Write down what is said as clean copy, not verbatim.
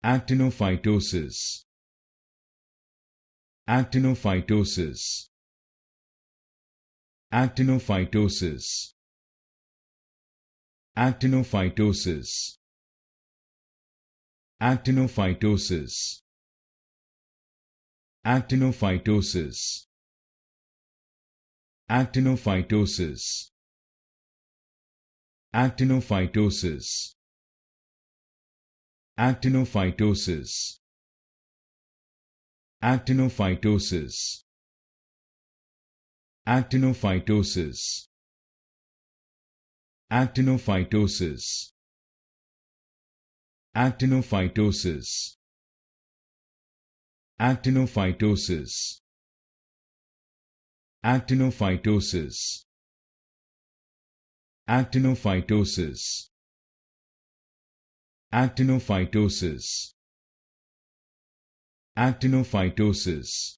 Actinophytosis. Actinophytosis. Actinophytosis. Actinophytosis. Actinophytosis. Actinophytosis. Actinophytosis. Actinophytosis. Actinophytosis. Actinophytosis. Actinophytosis. Actinophytosis. Actinophytosis. Actinophytosis. Actinophytosis. Actinophytosis. Actinophytosis. Actinophytosis.